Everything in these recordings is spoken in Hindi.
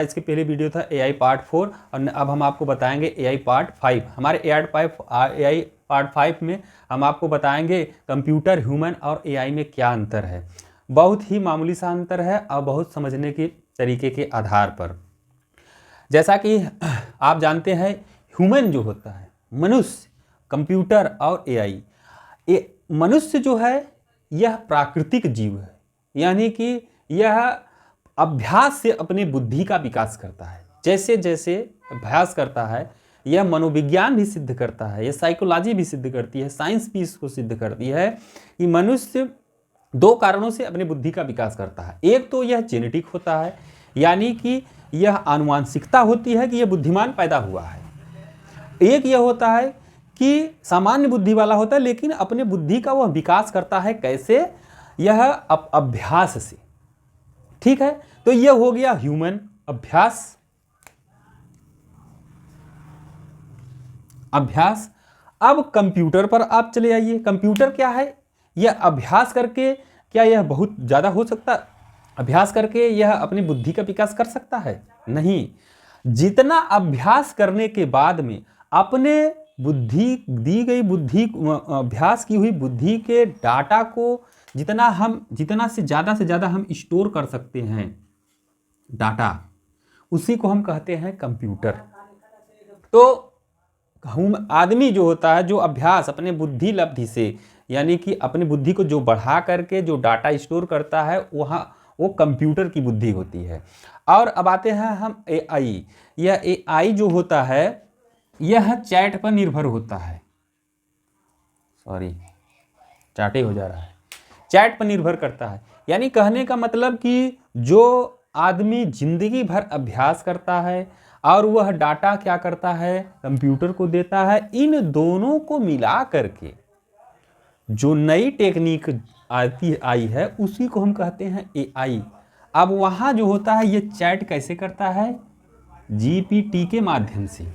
इसके पहले वीडियो था AI पार्ट 4 और अब हम आपको बताएंगे AI पार्ट 5। हमारे AI पार्ट 5 में हम आपको बताएंगे कंप्यूटर, ह्यूमन और AI में क्या अंतर है। बहुत ही मामूली सा अंतर है और बहुत समझने के तरीके के आधार पर। जैसा कि आप जानते हैं, ह्यूमन जो होता है मनुष्य, कंप्यूटर और AI। मनुष्य जो है यह प्राकृतिक जीव है, यानी कि यह अभ्यास से अपनी बुद्धि का विकास करता है। जैसे जैसे अभ्यास करता है, यह मनोविज्ञान भी सिद्ध करता है, यह साइकोलॉजी भी सिद्ध करती है, साइंस भी इसको सिद्ध करती है कि मनुष्य दो कारणों से अपनी बुद्धि का विकास करता है। एक तो यह जेनेटिक होता है, यानी कि यह आनुवांशिकता होती है कि यह बुद्धिमान पैदा हुआ है। एक यह होता है कि सामान्य बुद्धि वाला होता है, लेकिन अपने बुद्धि का वह विकास करता है कैसे? यह अभ्यास से। ठीक है, तो यह हो गया ह्यूमन, अभ्यास। अब कंप्यूटर पर आप चले आइए। कंप्यूटर क्या है? यह अभ्यास करके, क्या यह बहुत ज़्यादा हो सकता है? अभ्यास करके यह अपनी बुद्धि का विकास कर सकता है? नहीं। जितना अभ्यास करने के बाद में अपने बुद्धि, दी गई बुद्धि, अभ्यास की हुई बुद्धि के डाटा को जितना से ज़्यादा हम स्टोर कर सकते हैं डाटा, उसी को हम कहते हैं कंप्यूटर। तो आदमी जो होता है, जो अभ्यास अपने बुद्धि लब्धि से, यानी कि अपनी बुद्धि को जो बढ़ा करके जो डाटा स्टोर करता है, वहाँ वो कंप्यूटर की बुद्धि होती है। और अब आते हैं हम AI। यह AI जो होता है यह चैट पर निर्भर होता है। सॉरी, चाटे हो जा रहा है। चैट पर निर्भर करता है, यानी कहने का मतलब कि जो आदमी जिंदगी भर अभ्यास करता है और वह डाटा क्या करता है? कंप्यूटर को देता है। इन दोनों को मिला करके जो नई टेक्निक आई है उसी को हम कहते हैं AI। अब वहाँ जो होता है ये चैट कैसे करता है? GPT के माध्यम से,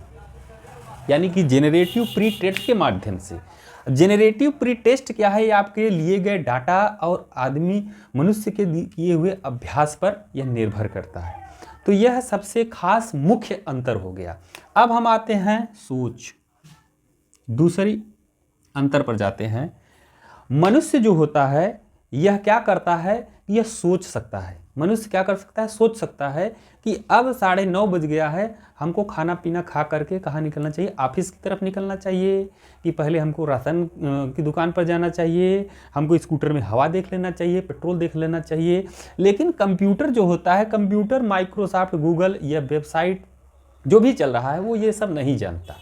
यानी कि जेनरेटिव प्री टेस्ट के माध्यम से। जेनरेटिव प्री टेस्ट क्या है? आपके लिए गए डाटा और मनुष्य के किए हुए अभ्यास पर यह निर्भर करता है। तो यह सबसे खास मुख्य अंतर हो गया। अब हम आते हैं सोच, दूसरी अंतर पर जाते हैं। मनुष्य जो होता है यह क्या करता है? यह सोच सकता है। मनुष्य क्या कर सकता है? सोच सकता है कि अब 9:30 बज गया है, हमको खाना पीना खा करके कहाँ निकलना चाहिए? ऑफिस की तरफ निकलना चाहिए कि पहले हमको राशन की दुकान पर जाना चाहिए, हमको स्कूटर में हवा देख लेना चाहिए, पेट्रोल देख लेना चाहिए। लेकिन कंप्यूटर जो होता है, कंप्यूटर माइक्रोसॉफ्ट, गूगल या वेबसाइट जो भी चल रहा है वो ये सब नहीं जानता,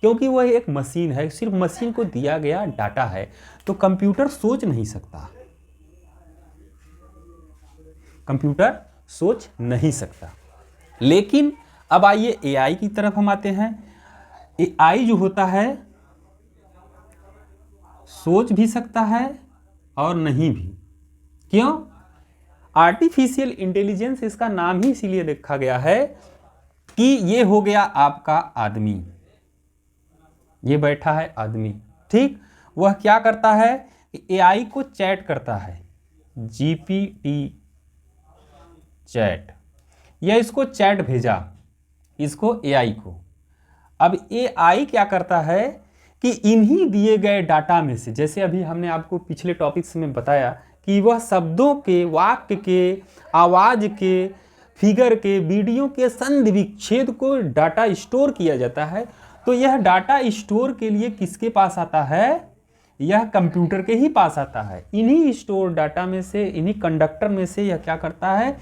क्योंकि वह एक मशीन है, सिर्फ मशीन को दिया गया डाटा है। तो कंप्यूटर सोच नहीं सकता, कंप्यूटर सोच नहीं सकता। लेकिन अब आइए AI की तरफ हम आते हैं। AI जो होता है सोच भी सकता है और नहीं भी। क्यों? आर्टिफिशियल इंटेलिजेंस इसका नाम ही इसीलिए रखा गया है कि ये हो गया आपका आदमी, ये बैठा है आदमी। ठीक, वह क्या करता है? AI को चैट करता है, GPT चैट, यह इसको चैट भेजा, इसको AI को। अब AI क्या करता है कि इन्हीं दिए गए डाटा में से, जैसे अभी हमने आपको पिछले टॉपिक्स में बताया कि वह शब्दों के, वाक्य के, आवाज़ के, फिगर के, वीडियो के संधि विच्छेद को डाटा स्टोर किया जाता है। तो यह डाटा स्टोर के लिए किसके पास आता है? यह कंप्यूटर के ही पास आता है। इन्हीं स्टोर डाटा में से, इन्हीं कंडक्टर में से यह क्या करता है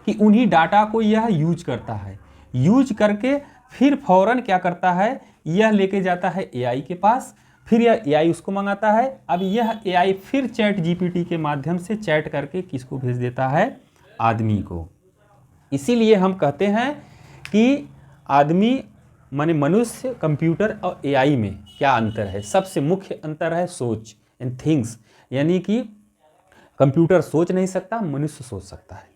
कि उन्हीं डाटा को यह यूज करता है। यूज करके फिर फौरन क्या करता है? यह लेके जाता है AI के पास, फिर यह AI उसको मंगाता है। अब यह AI फिर चैट GPT के माध्यम से चैट करके किसको भेज देता है? आदमी को। इसीलिए हम कहते हैं कि आदमी माने मनुष्य, कंप्यूटर और AI में क्या अंतर है? सबसे मुख्य अंतर है सोच एंड थिंग्स, यानी कि कंप्यूटर सोच नहीं सकता, मनुष्य सोच सकता है।